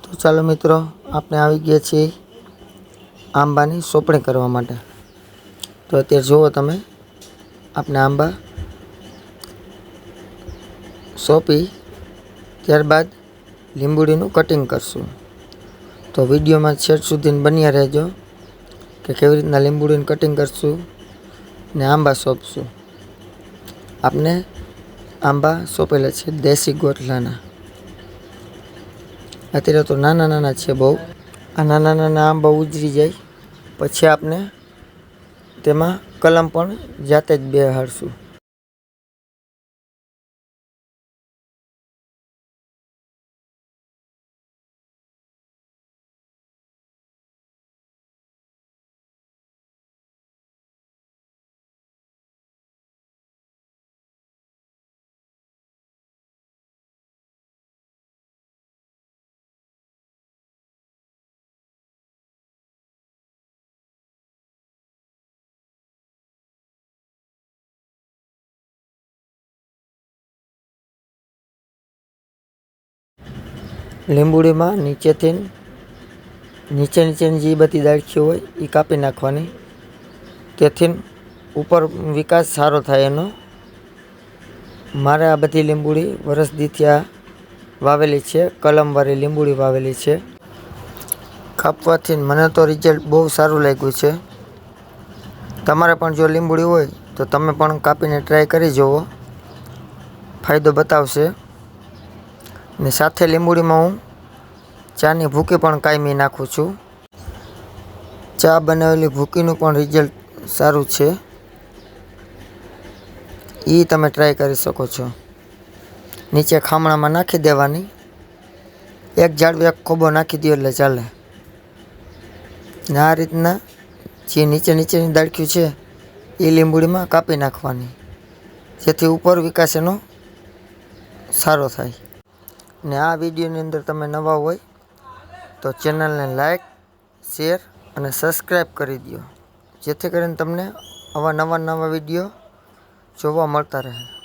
તો ચાલો મિત્રો, આપણે આવી ગયા છીએ આંબાની સોપણી કરવા માટે। તો અત્યારે જુઓ તમે, આપણે આંબા સોંપી ત્યારબાદ લીંબુડીનું કટિંગ કરશું। તો વિડીયોમાં છેલ્લે સુધી બન્યા રહેજો કે કેવી રીતના લીંબુડીનું કટિંગ કરશું ને આંબા સોંપશું। આપણે આંબા સોંપેલા છે દેશી ગોટલાના। અત્યારે તો નાના નાના છે બહુ। આ નાના નાના આંબા ઉજરી જાય પછી આપણે તેમાં કલમ પણ જાતે જ બેહાડશું। લીંબુડીમાં નીચેની જે બધી ડાળખીઓ હોય એ કાપી નાખવાની, તેથી ઉપર વિકાસ સારો થાય એનો। મારે આ બધી લીંબુડી વરસ દીથી આ વાવેલી છે, કલમવાળી લીંબુડી વાવેલી છે। કાપવાથી મને તો રિઝલ્ટ બહુ સારું લાગ્યું છે। તમારે પણ જો લીંબુડી હોય તો તમે પણ કાપીને ટ્રાય કરી જુઓ, ફાયદો બતાવશે। ને સાથે લીંબુડીમાં હું ચાની ભૂકી પણ કાયમી નાખું છું। ચા બનાવેલી ભૂકીનું પણ રિઝલ્ટ સારું છે, એ તમે ટ્રાય કરી શકો છો। નીચે ખામણામાં નાખી દેવાની, એક ઝાડવું એક ખોબો નાખી દો એટલે ચાલે। ને આ રીતના જે નીચેની ડાળખીઓ છે એ લીંબુડીમાં કાપી નાખવાની, જેથી ઉપર વિકાસ એનો સારો થાય। ને આ વિડીયોની અંદર તમે નવા હોય તો ચેનલને લાઈક, શેર અને સબસ્ક્રાઈબ કરી દો, જેથી કરીને તમને આવા નવા વિડીયો જોવા મળતા રહે।